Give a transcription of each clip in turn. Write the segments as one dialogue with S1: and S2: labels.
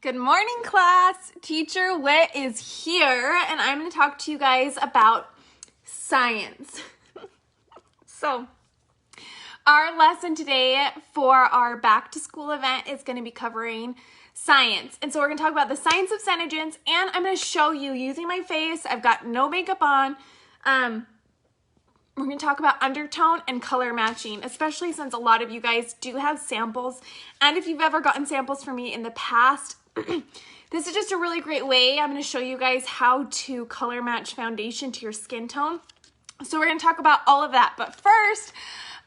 S1: Good morning, class. Teacher Wit is here, and I'm going to talk to you guys about science. So, our lesson today for our back to school event is going to be covering science. And so we're going to talk about the science of synogens, and I'm going to show you using my face. I've got no makeup on. We're going to talk about undertone and color matching, especially since a lot of you guys do have samples. And if you've ever gotten samples from me in the past, this is just a really great way. I'm going to show you guys how to color match foundation to your skin tone. So we're going to talk about all of that. But first,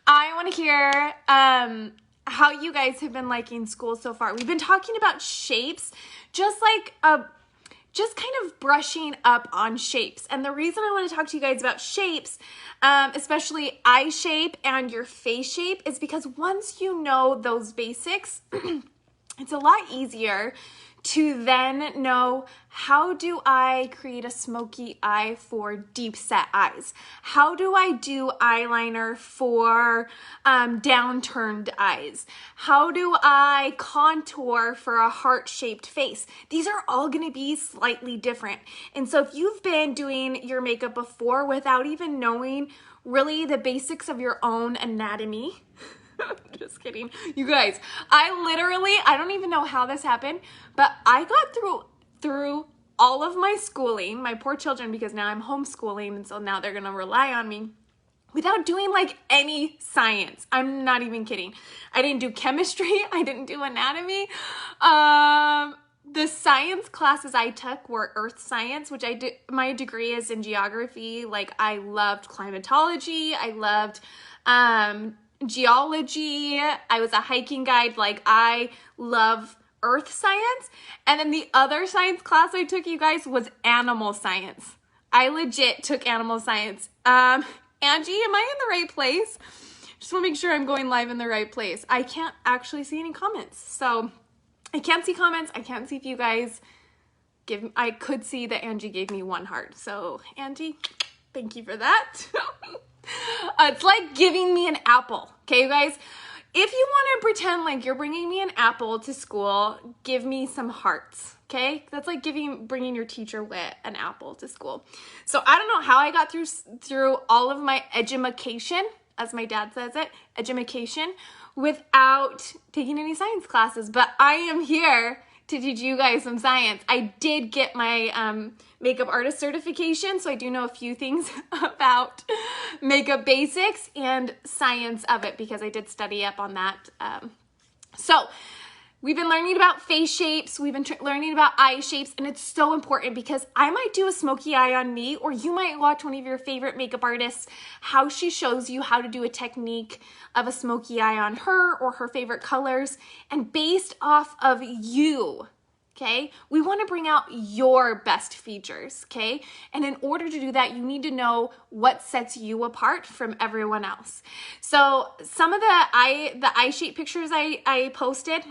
S1: I want to hear how you guys have been liking school so far. We've been talking about shapes, just kind of brushing up on shapes. And the reason I want to talk to you guys about shapes, especially eye shape and your face shape, is because once you know those basics, it's a lot easier to then know, how do I create a smoky eye for deep set eyes? How do I do eyeliner for downturned eyes? How do I contour for a heart-shaped face? These are all going to be slightly different. And so if you've been doing your makeup before without even knowing really the basics of your own anatomy, just kidding. You guys, I don't even know how this happened, but I got through all of my schooling, my poor children, because now I'm homeschooling, and so now they're going to rely on me, without doing like any science. I'm not even kidding. I didn't do chemistry. I didn't do anatomy. The science classes I took were earth science, which I did. My degree is in geography. Like, I loved climatology. I loved, geology. I was a hiking guide. Like, I love earth science. And then the other science class I took, you guys, was animal science. I legit took animal science. Angie, am I in the right place? Just want to make sure I'm going live in the right place. I can't actually see any comments. So I can't see comments. I can't see if you guys I could see that Angie gave me one heart. So Angie, thank you for that. It's like giving me an apple, okay, you guys? If you want to pretend like you're bringing me an apple to school, give me some hearts, okay? That's like bringing your teacher Wit an apple to school. So I don't know how I got through all of my edumacation, as my dad says it, edumacation, without taking any science classes, but I am here to teach you guys some science. I did get my makeup artist certification, so I do know a few things about makeup basics and science of it, because I did study up on that. So we've been learning about face shapes, we've been learning about eye shapes, and it's so important because I might do a smoky eye on me, or you might watch one of your favorite makeup artists, how she shows you how to do a technique of a smoky eye on her or her favorite colors, and based off of you, okay, we want to bring out your best features, okay? And in order to do that, you need to know what sets you apart from everyone else. So some of the eye shape pictures I posted,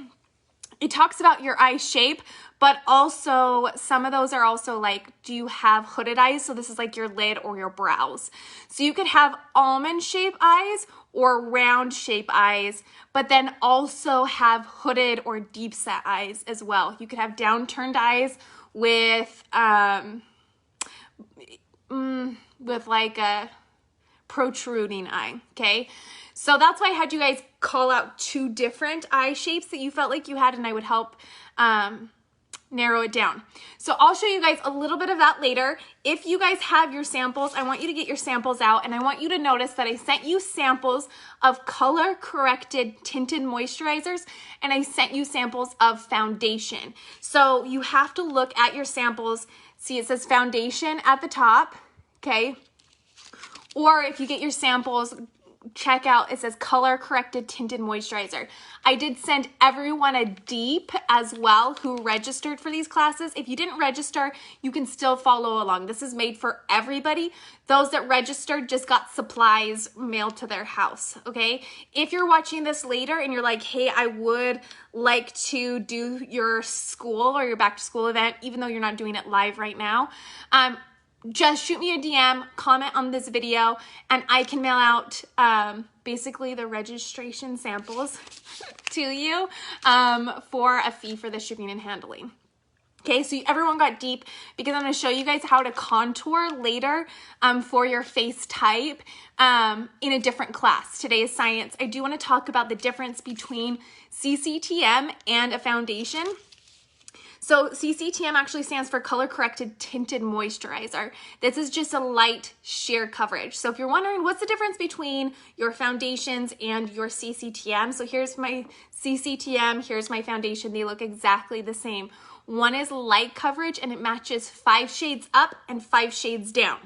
S1: it talks about your eye shape, but also some of those are also like, do you have hooded eyes? So this is like your lid or your brows. So you could have almond shape eyes or round shape eyes, but then also have hooded or deep set eyes as well. You could have downturned eyes with like a protruding eye, okay? So that's why I had you guys call out 2 different eye shapes that you felt like you had, and I would help narrow it down. So I'll show you guys a little bit of that later. If you guys have your samples, I want you to get your samples out, and I want you to notice that I sent you samples of color corrected tinted moisturizers, and I sent you samples of foundation. So you have to look at your samples. See, it says foundation at the top, okay? Or if you get your samples, check out, it says color corrected tinted moisturizer. I did send everyone a deep as well who registered for these classes. If you didn't register, you can still follow along. This is made for everybody. Those that registered just got supplies mailed to their house, okay? If you're watching this later and you're like, hey, I would like to do your school or your back to school event, even though you're not doing it live right now, just shoot me a DM, comment on this video, and I can mail out basically the registration samples to you for a fee for the shipping and handling. Okay, so everyone got deep because I'm going to show you guys how to contour later for your face type in a different class. Today is science. I do want to talk about the difference between CCTM and a foundation. So CCTM actually stands for color corrected tinted moisturizer. This is just a light sheer coverage. So if you're wondering what's the difference between your foundations and your CCTM, so here's my CCTM, here's my foundation. They look exactly the same. One is light coverage and it matches 5 shades up and 5 shades down.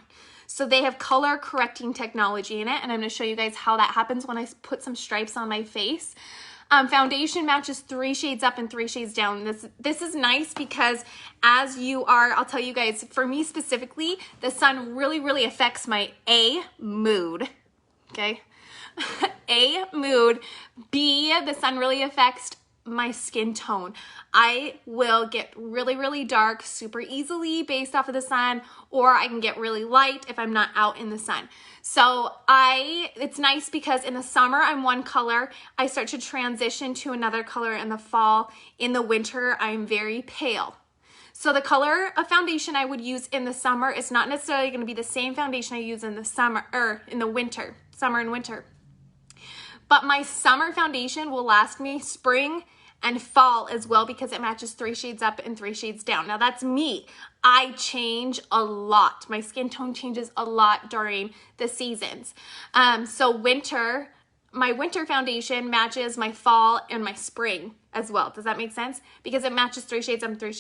S1: So they have color correcting technology in it, and I'm going to show you guys how that happens when I put some stripes on my face. Foundation matches 3 shades up and 3 shades down. This is nice because as you are, I'll tell you guys, for me specifically, the sun really affects my A, mood, okay? A, mood. B, the sun really affects my skin tone. I will get really dark super easily based off of the sun, or I can get really light if I'm not out in the sun. So it's nice because in the summer I'm one color. I start to transition to another color in the fall. In the winter, I'm very pale. So the color of foundation I would use in the summer is not necessarily going to be the same foundation I use in the summer or in the winter, summer and winter. But my summer foundation will last me spring and fall as well because it matches 3 shades up and 3 shades down. Now that's me. I change a lot. My skin tone changes a lot during the seasons. So my winter foundation matches my fall and my spring as well. Does that make sense? Because it matches 3 shades up and 3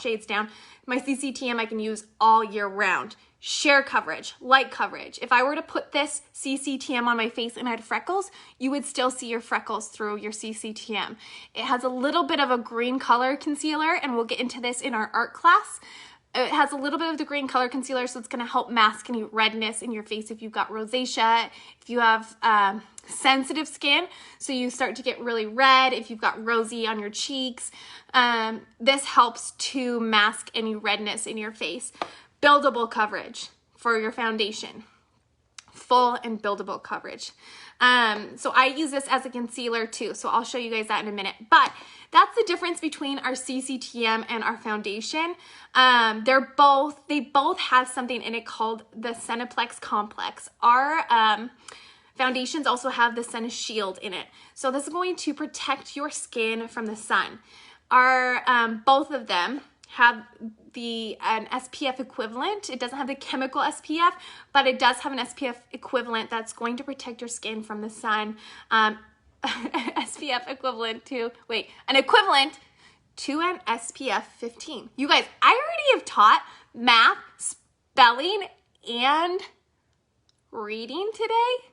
S1: shades down. My CCTM I can use all year round. Sheer coverage, light coverage. If I were to put this CCTM on my face and I had freckles, you would still see your freckles through your CCTM. It has a little bit of a green color concealer, and we'll get into this in our art class. It has a little bit of the green color concealer, so it's going to help mask any redness in your face if you've got rosacea, if you have sensitive skin, so you start to get really red, if you've got rosy on your cheeks. This helps to mask any redness in your face. Buildable coverage for your foundation. Full and buildable coverage. So I use this as a concealer too, so I'll show you guys that in a minute. But that's the difference between our CCTM and our foundation. They both have something in it called the Cineplex Complex. Our foundations also have the Sun Shield in it. So this is going to protect your skin from the sun. Both of them have an SPF equivalent. It doesn't have the chemical SPF, but it does have an SPF equivalent that's going to protect your skin from the sun. SPF equivalent to, an equivalent to an SPF 15. You guys, I already have taught math, spelling, and reading today.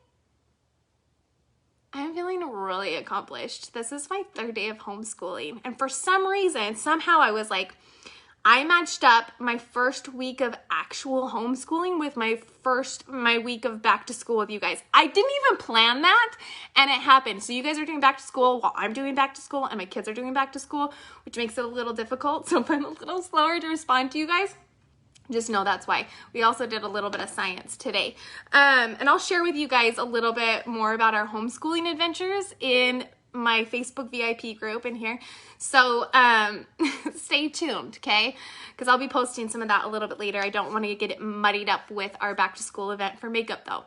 S1: I'm feeling really accomplished. This is my 3rd day of homeschooling. And for some reason, somehow I was like, I matched up my first week of actual homeschooling with my week of back to school with you guys. I didn't even plan that, and it happened. So you guys are doing back to school while I'm doing back to school, and my kids are doing back to school, which makes it a little difficult. So I'm a little slower to respond to you guys. Just know that's why. We also did a little bit of science today. And I'll share with you guys a little bit more about our homeschooling adventures in my Facebook VIP group in here. So stay tuned, okay? Because I'll be posting some of that a little bit later. I don't want to get it muddied up with our back to school event for makeup though.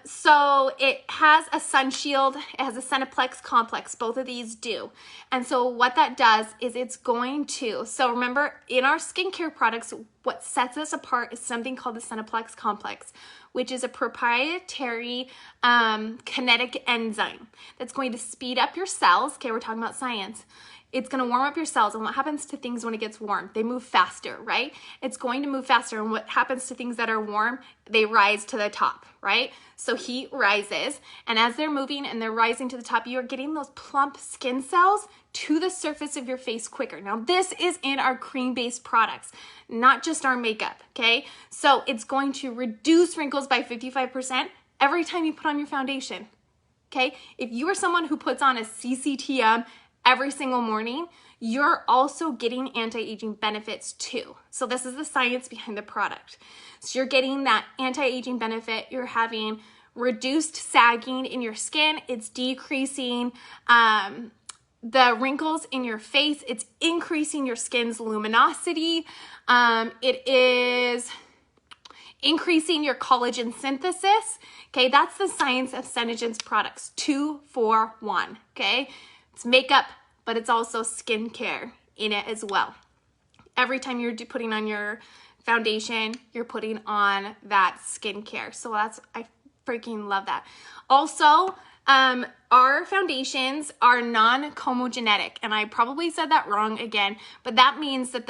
S1: So it has a sun shield, it has a Cineplex Complex, both of these do. And so what that does is it's going to, so remember in our skincare products, what sets us apart is something called the Cineplex Complex, which is a proprietary kinetic enzyme that's going to speed up your cells. Okay, we're talking about science. It's going to warm up your cells. And what happens to things when it gets warm? They move faster, right? It's going to move faster. And what happens to things that are warm? They rise to the top, right? So heat rises. And as they're moving and they're rising to the top, you're getting those plump skin cells to the surface of your face quicker. Now, this is in our cream-based products, not just our makeup, okay? So it's going to reduce wrinkles by 55% every time you put on your foundation, okay? If you are someone who puts on a CCTM every single morning, you're also getting anti-aging benefits too. So this is the science behind the product. So you're getting that anti-aging benefit. You're having reduced sagging in your skin. It's decreasing the wrinkles in your face. It's increasing your skin's luminosity. It is increasing your collagen synthesis. Okay, that's the science of Synergen's products. 2 for 1. Okay, it's makeup, but it's also skincare in it as well. Every time you're putting on your foundation, you're putting on that skincare. So I freaking love that. Also, our foundations are non-comedogenic, and I probably said that wrong again, but that means that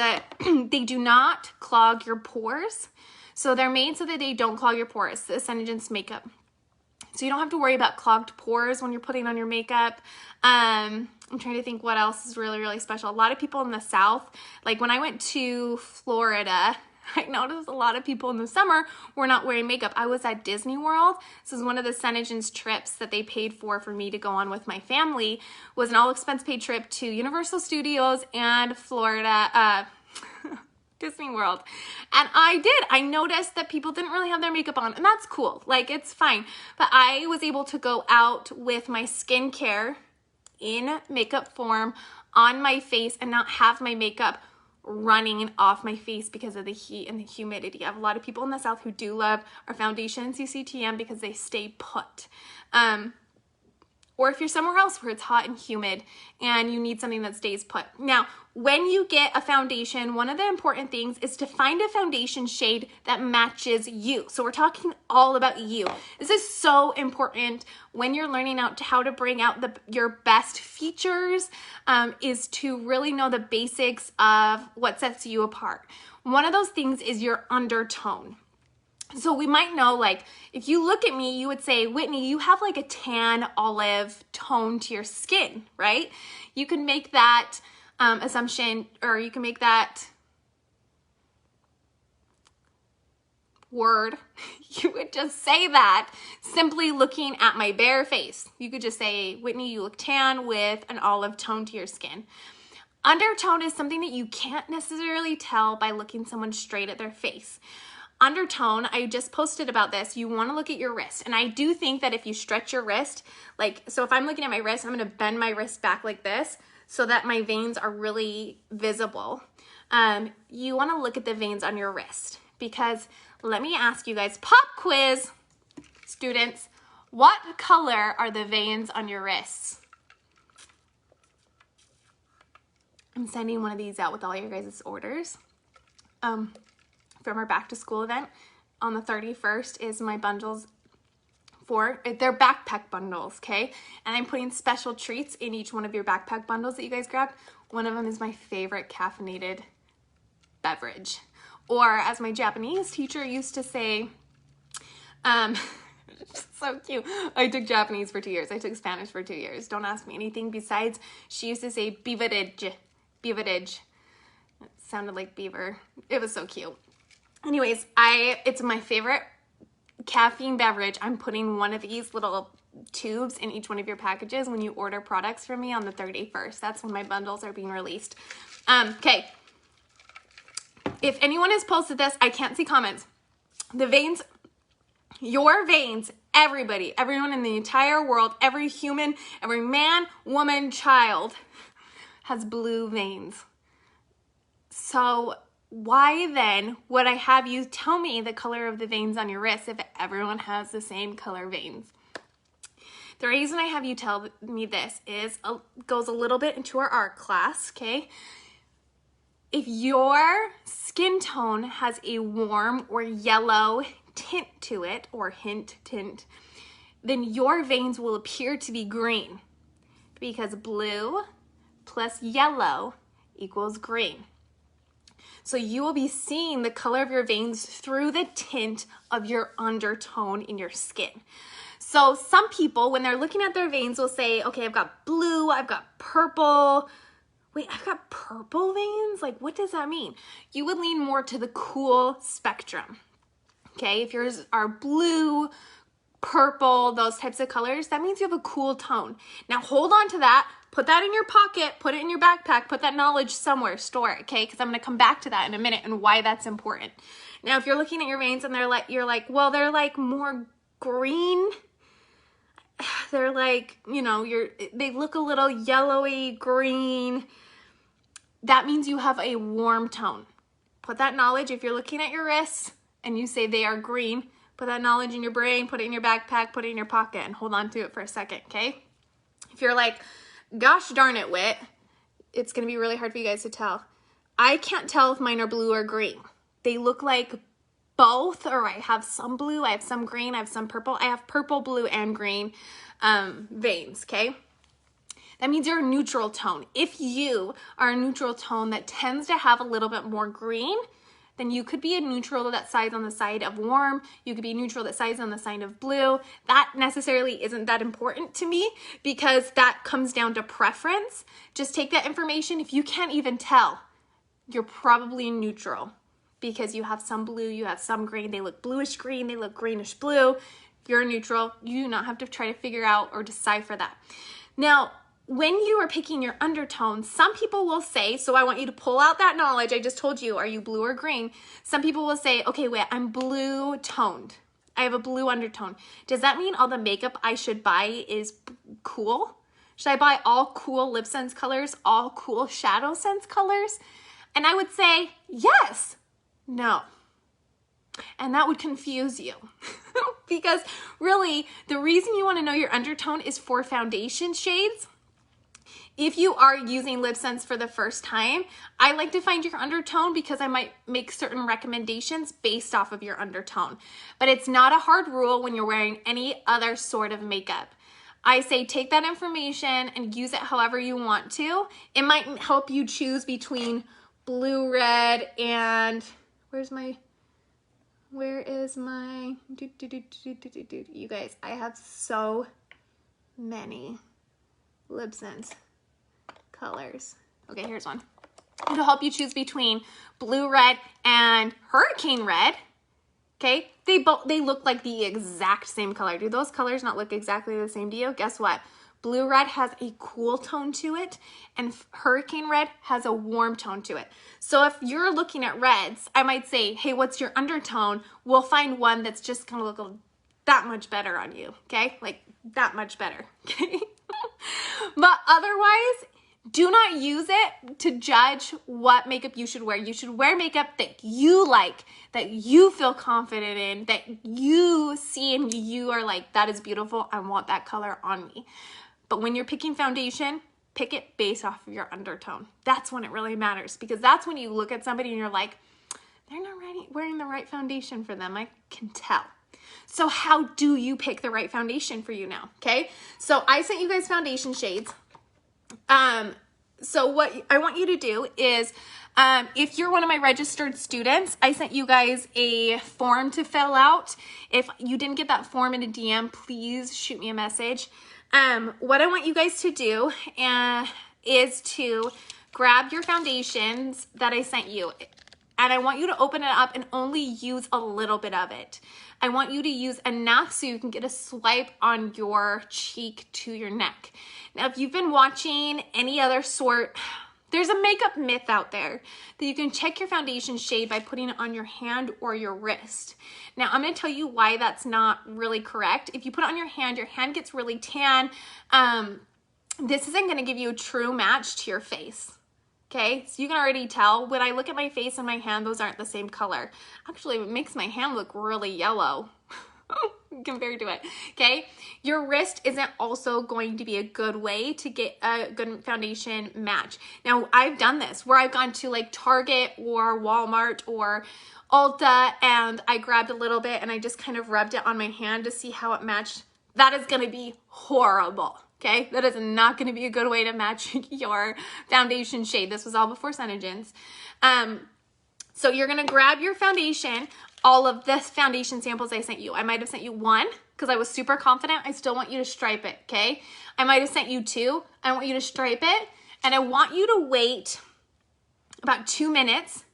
S1: they do not clog your pores. So they're made so that they don't clog your pores, the Synergen's makeup. So you don't have to worry about clogged pores when you're putting on your makeup. I'm trying to think what else is really, really special. A lot of people in the South, like when I went to Florida, I noticed a lot of people in the summer were not wearing makeup. I was at Disney World. This is one of the Synergen's trips that they paid for me to go on with my family. Was an all-expense paid trip to Universal Studios and Florida, Disney World. And I noticed that people didn't really have their makeup on, and that's cool. Like, it's fine. But I was able to go out with my skincare in makeup form on my face and not have my makeup running off my face because of the heat and the humidity. I have a lot of people in the South who do love our foundation CCTM because they stay put. Or if you're somewhere else where it's hot and humid and you need something that stays put. Now, when you get a foundation, one of the important things is to find a foundation shade that matches you. So we're talking all about you. This is so important when you're learning how to bring out your best features, is to really know the basics of what sets you apart. One of those things is your undertone. So we might know, like, if you look at me, you would say, Whitney, you have like a tan olive tone to your skin, right? You can make that assumption, or you can make that word. You would just say that simply looking at my bare face. You could just say, Whitney, you look tan with an olive tone to your skin. Undertone is something that you can't necessarily tell by looking someone straight at their face. Undertone, I just posted about this, you want to look at your wrist. And I do think that if you stretch your wrist, like, so if I'm looking at my wrist, I'm going to bend my wrist back like this so that my veins are really visible. You want to look at the veins on your wrist, because let me ask you guys, pop quiz, students, what color are the veins on your wrists? I'm sending one of these out with all your guys' orders. From our back to school event on the 31st is my bundles they're backpack bundles, okay? And I'm putting special treats in each one of your backpack bundles that you guys grabbed. One of them is my favorite caffeinated beverage. Or as my Japanese teacher used to say, so cute. I took Japanese for 2 years. I took Spanish for 2 years. Don't ask me anything besides, she used to say beverage. Beverage. It sounded like beaver. It was so cute. Anyways, it's my favorite caffeine beverage. I'm putting one of these little tubes in each one of your packages when you order products from me on the 31st. That's when my bundles are being released. Okay. If anyone has posted this, I can't see comments. The veins, your veins, everybody, everyone in the entire world, every human, every man, woman, child has blue veins. So why then would I have you tell me the color of the veins on your wrist if everyone has the same color veins? The reason I have you tell me this goes a little bit into our art class, okay? If your skin tone has a warm or yellow tint to it, or hint tint, then your veins will appear to be green, because blue plus yellow equals green. So you will be seeing the color of your veins through the tint of your undertone in your skin. So some people, when they're looking at their veins, will say, okay, I've got blue, I've got purple. Wait, I've got purple veins? Like, what does that mean? You would lean more to the cool spectrum. Okay, if yours are blue, purple, those types of colors, that means you have a cool tone. Now hold on to that put that in your pocket, put it in your backpack, put that knowledge somewhere, store it, okay? Because I'm going to come back to that in a minute and why that's important. Now, if you're looking at your veins and you're like, well, they're like more green. They're like, you know, they look a little yellowy green. That means you have a warm tone. Put that knowledge, if you're looking at your wrists and you say they are green, put that knowledge in your brain, put it in your backpack, put it in your pocket, and hold on to it for a second, okay? If you're like, gosh darn it, Whit, it's gonna be really hard for you guys to tell. I can't tell if mine are blue or green. They look like both, or I have some blue, I have some green, I have some purple. I have purple, blue, and green veins, okay? That means you're a neutral tone. If you are a neutral tone that tends to have a little bit more green, then you could be a neutral that sides on the side of warm. You could be neutral that sides on the side of blue. That necessarily isn't that important to me because that comes down to preference. Just take that information. If you can't even tell, you're probably neutral because you have some blue, you have some green. They look bluish green, they look greenish blue. You're neutral. You do not have to try to figure out or decipher that. Now, when you are picking your undertones, some people will say, so I want you to pull out that knowledge. I just told you, are you blue or green? Some people will say, okay, wait, I'm blue toned. I have a blue undertone. Does that mean all the makeup I should buy is cool? Should I buy all cool lip sense colors, all cool shadow sense colors? And I would say, yes, no. And that would confuse you because really the reason you want to know your undertone is for foundation shades. If you are using lip sense for the first time, I like to find your undertone because I might make certain recommendations based off of your undertone. But it's not a hard rule when you're wearing any other sort of makeup. I say take that information and use it however you want to. It might help you choose between blue, red, and where is my, you guys, I have so many lip sense colors. Okay, here's one. It'll help you choose between blue, red, and hurricane red. Okay, they look like the exact same color. Do those colors not look exactly the same to you? Guess what? Blue red has a cool tone to it, and hurricane red has a warm tone to it. So if you're looking at reds, I might say, hey, what's your undertone? We'll find one that's just gonna look that much better on you, okay? Like that much better, okay? But otherwise, do not use it to judge what makeup you should wear. You should wear makeup that you like, that you feel confident in, that you see and you are like, that is beautiful. I want that color on me. But when you're picking foundation, pick it based off of your undertone. That's when it really matters because that's when you look at somebody and you're like, they're not wearing the right foundation for them. I can tell. So how do you pick the right foundation for you now? Okay. So I sent you guys foundation shades. So what I want you to do is, if you're one of my registered students, I sent you guys a form to fill out. If you didn't get that form in a DM, please shoot me a message. What I want you guys to do is to grab your foundations that I sent you. And I want you to open it up and only use a little bit of it. I want you to use enough so you can get a swipe on your cheek to your neck. Now, if you've been watching any other sort, there's a makeup myth out there that you can check your foundation shade by putting it on your hand or your wrist. Now, I'm going to tell you why that's not really correct. If you put it on your hand gets really tan. This isn't going to give you a true match to your face. Okay, so you can already tell when I look at my face and my hand, those aren't the same color. Actually, it makes my hand look really yellow compared to it. Okay, your wrist isn't also going to be a good way to get a good foundation match. Now, I've done this where I've gone to like Target or Walmart or Ulta and I grabbed a little bit and I just kind of rubbed it on my hand to see how it matched. That is going to be horrible. Okay, that is not going to be a good way to match your foundation shade. This was all before Synogens. So you're going to grab your foundation, all of this foundation samples I sent you. I might have sent you one because I was super confident. I still want you to stripe it, okay? I might have sent you two. I want you to stripe it, and I want you to wait about 2 minutes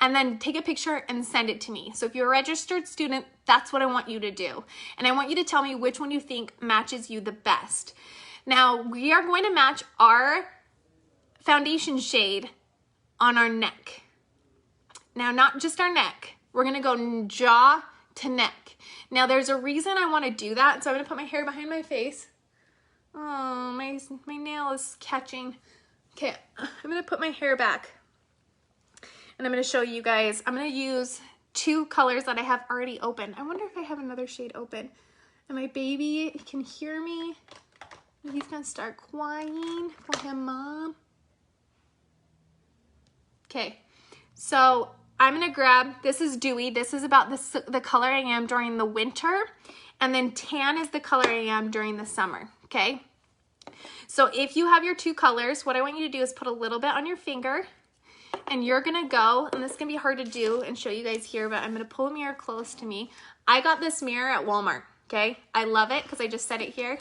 S1: and then take a picture and send it to me. So if you're a registered student, that's what I want you to do. And I want you to tell me which one you think matches you the best. Now we are going to match our foundation shade on our neck. Now, not just our neck. We're gonna go jaw to neck. Now there's a reason I wanna do that, so I'm gonna put my hair behind my face. Oh, my nail is catching. Okay, I'm gonna put my hair back. And I'm gonna show you guys, I'm gonna use 2 colors that I have already open. I wonder if I have another shade open. And my baby can hear me. He's gonna start crying for him, Mom. Okay, so I'm gonna grab, this is dewy. This is about the color I am during the winter. And then tan is the color I am during the summer, okay? So if you have your 2 colors, what I want you to do is put a little bit on your finger, and you're gonna go, and this is gonna be hard to do and show you guys here, but I'm gonna pull a mirror close to me. I got this mirror at Walmart, okay? I love it because I just set it here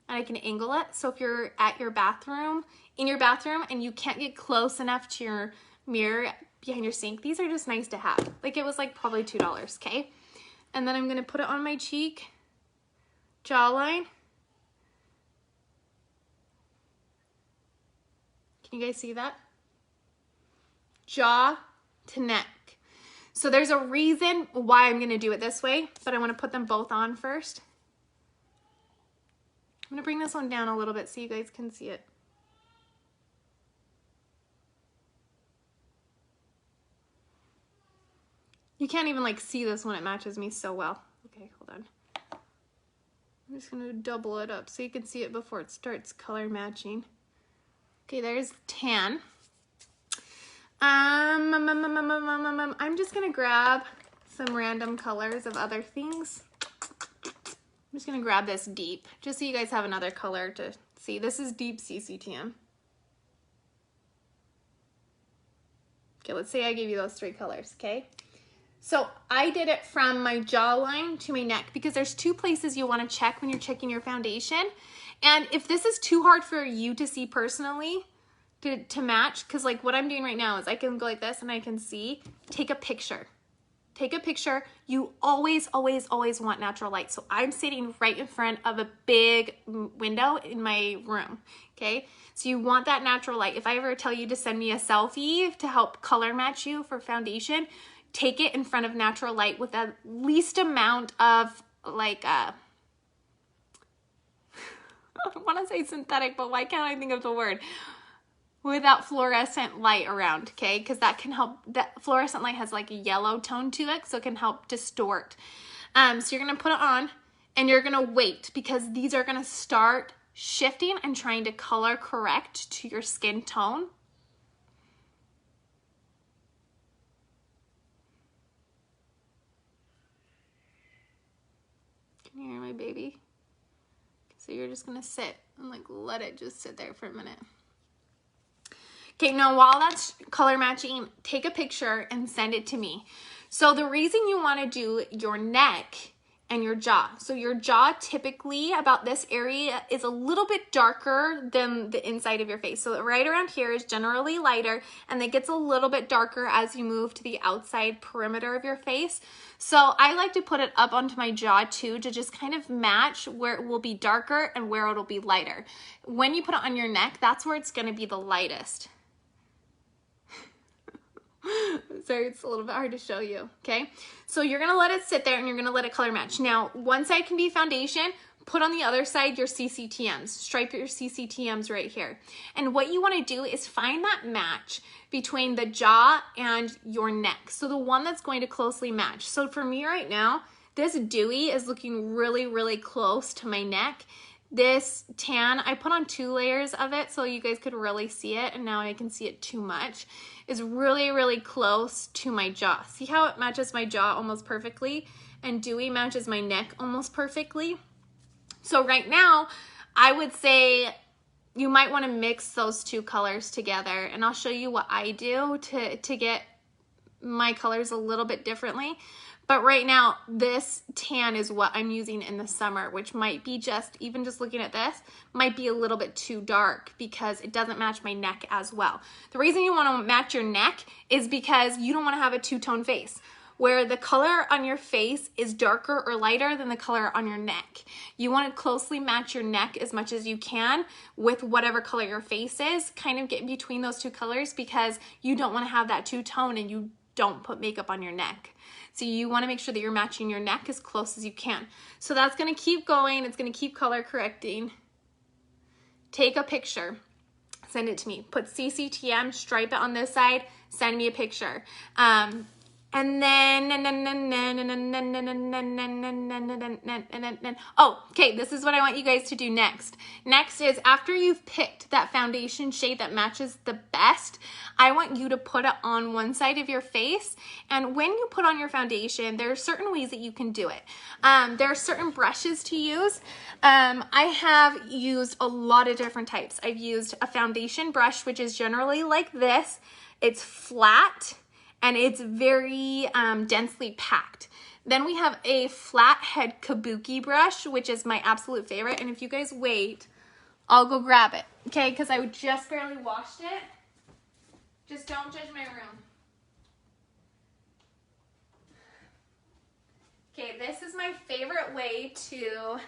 S1: and I can angle it. So if you're at your bathroom, in your bathroom, and you can't get close enough to your mirror behind your sink, these are just nice to have. Like, it was like probably $2, okay? And then I'm gonna put it on my cheek, jawline. Can you guys see that? Jaw to neck. So there's a reason why I'm gonna do it this way, but I wanna put them both on first. I'm gonna bring this one down a little bit so you guys can see it. You can't even like see this one, it matches me so well. Okay, hold on. I'm just gonna double it up so you can see it before it starts color matching. Okay, there's tan. I'm just gonna grab some random colors of other things. I'm just gonna grab this deep, just so you guys have another color to see. This is deep CCTM. Okay, let's say I gave you those 3 colors, okay? So I did it from my jawline to my neck because there's 2 places you wanna check when you're checking your foundation. And if this is too hard for you to see personally, to match, because like what I'm doing right now is I can go like this and I can see, take a picture. Take a picture. You always, always, always want natural light. So I'm sitting right in front of a big window in my room, okay? So you want that natural light. If I ever tell you to send me a selfie to help color match you for foundation, take it in front of natural light with the least amount of like, I want to say synthetic, but why can't I think of the word? Without fluorescent light around, okay? Because that can help, that fluorescent light has like a yellow tone to it, so it can help distort. So you're gonna put it on and you're gonna wait because these are gonna start shifting and trying to color correct to your skin tone. Can you hear my baby? So you're just gonna sit and like let it just sit there for a minute. Okay, now while that's color matching, take a picture and send it to me. So the reason you want to do your neck and your jaw. So your jaw typically about this area is a little bit darker than the inside of your face. So right around here is generally lighter and it gets a little bit darker as you move to the outside perimeter of your face. So I like to put it up onto my jaw too to just kind of match where it will be darker and where it'll be lighter. When you put it on your neck, that's where it's going to be the lightest. Sorry, it's a little bit hard to show you, okay? So you're gonna let it sit there and you're gonna let it color match. Now, one side can be foundation, put on the other side your CCTMs, stripe your CCTMs right here. And what you wanna do is find that match between the jaw and your neck. So the one that's going to closely match. So for me right now, this dewy is looking really, really close to my neck. This tan, I put on 2 layers of it so you guys could really see it, and now I can see it too much, is really, really close to my jaw. See how it matches my jaw almost perfectly? And dewy matches my neck almost perfectly. So right now, I would say you might want to mix those 2 colors together, and I'll show you what I do to get my colors a little bit differently. But right now, this tan is what I'm using in the summer, which might be just, even just looking at this, might be a little bit too dark because it doesn't match my neck as well. The reason you want to match your neck is because you don't want to have a 2-tone face. where the color on your face is darker or lighter than the color on your neck. You want to closely match your neck as much as you can with whatever color your face is. Kind of get between those two colors because you don't want to have that two-tone and you don't put makeup on your neck. So you want to make sure that you're matching your neck as close as you can. So that's going to keep going. It's going to keep color correcting. Take a picture. Send it to me. Put CCTM, stripe it on this side, send me a picture. And then, oh, okay, this is what I want you guys to do next. Next is after you've picked that foundation shade that matches the best, I want you to put it on one side of your face. And when you put on your foundation, there are certain ways that you can do it. There are certain brushes to use. I have used a lot of different types. I've used a foundation brush, which is generally like this. It's flat and it's very densely packed. Then we have a flathead kabuki brush, which is my absolute favorite. And if you guys wait, I'll go grab it, okay? Because I just barely washed it. Just don't judge my room. Okay, this is my favorite way to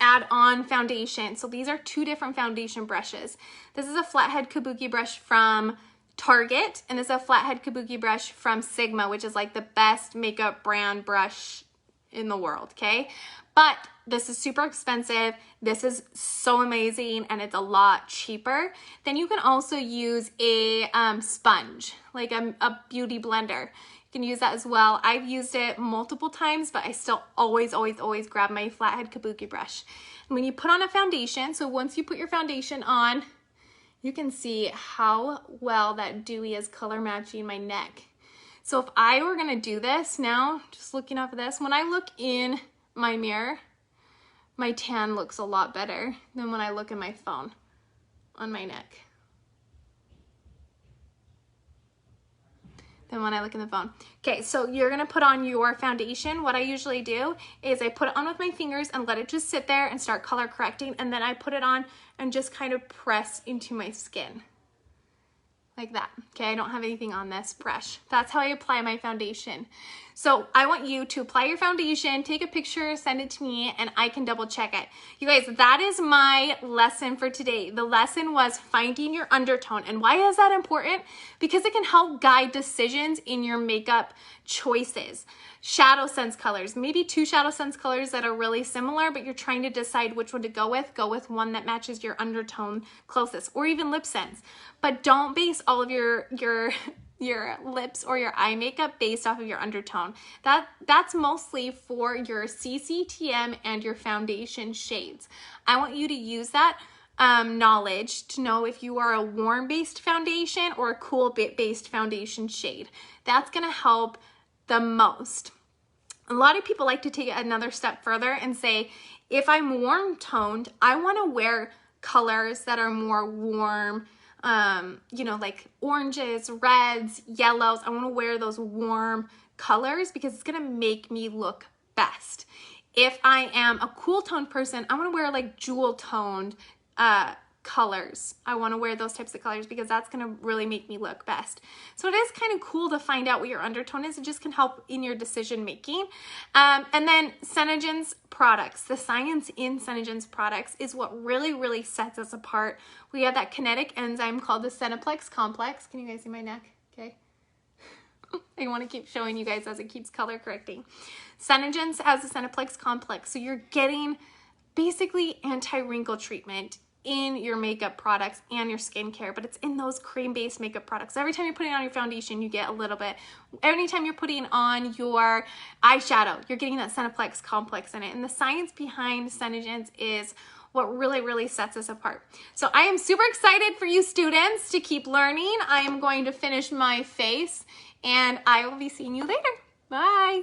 S1: add on foundation. So these are two different foundation brushes. This is a flathead kabuki brush from Target, and this is a flathead kabuki brush from Sigma, which is like the best makeup brand brush in the world, okay? But this is super expensive. This is so amazing, and it's a lot cheaper. Then you can also use a sponge, like a beauty blender. You can use that as well. I've used it multiple times, but I still always grab my flathead kabuki brush. And when you put on a foundation, so once you put your foundation on, you can see how well that dewy is color matching my neck. So if I were gonna do this now, just looking off of this, when I look in my mirror, my tan looks a lot better than when I look in my phone on my neck. Than when I look in the phone. Okay, so you're gonna put on your foundation. What I usually do is I put it on with my fingers and let it just sit there and start color correcting, and then I put it on and just kind of press into my skin. Like that. Okay, I don't have anything on this brush. That's how I apply my foundation. So I want you to apply your foundation, take a picture, send it to me, and I can double check it. You guys, that is my lesson for today. The lesson was finding your undertone. And why is that important? Because it can help guide decisions in your makeup choices. Shadow sense colors, maybe two shadow sense colors that are really similar, but you're trying to decide which one to go with one that matches your undertone closest, or even lip sense. But don't base all of your lips or your eye makeup based off of your undertone. That's mostly for your CCTM and your foundation shades. I want you to use that knowledge to know if you are a warm based foundation or a cool based foundation shade. That's gonna help the most. A lot of people like to take it another step further and say, if I'm warm toned, I want to wear colors that are more warm, you know, like oranges, reds, yellows. I want to wear those warm colors because it's going to make me look best. If I am a cool toned person, I want to wear like jewel toned colors. I want to wear those types of colors because that's going to really make me look best. So it is kind of cool to find out what your undertone is. It just can help in your decision making. And then Synergen's products, the science in Synergen's products is what really sets us apart. We have that kinetic enzyme called the Cineplex complex. Can you guys see my neck? Okay. I want to keep showing you guys as it keeps color correcting. Synergen's has a Cineplex complex. So you're getting basically anti-wrinkle treatment in your makeup products and your skincare, but it's in those cream-based makeup products. Every time you're putting on your foundation, you get a little bit. Anytime you're putting on your eyeshadow, you're getting that Cineplex complex in it. And the science behind Synergen's is what really sets us apart. So I am super excited for you students to keep learning. I am going to finish my face, and I will be seeing you later. Bye.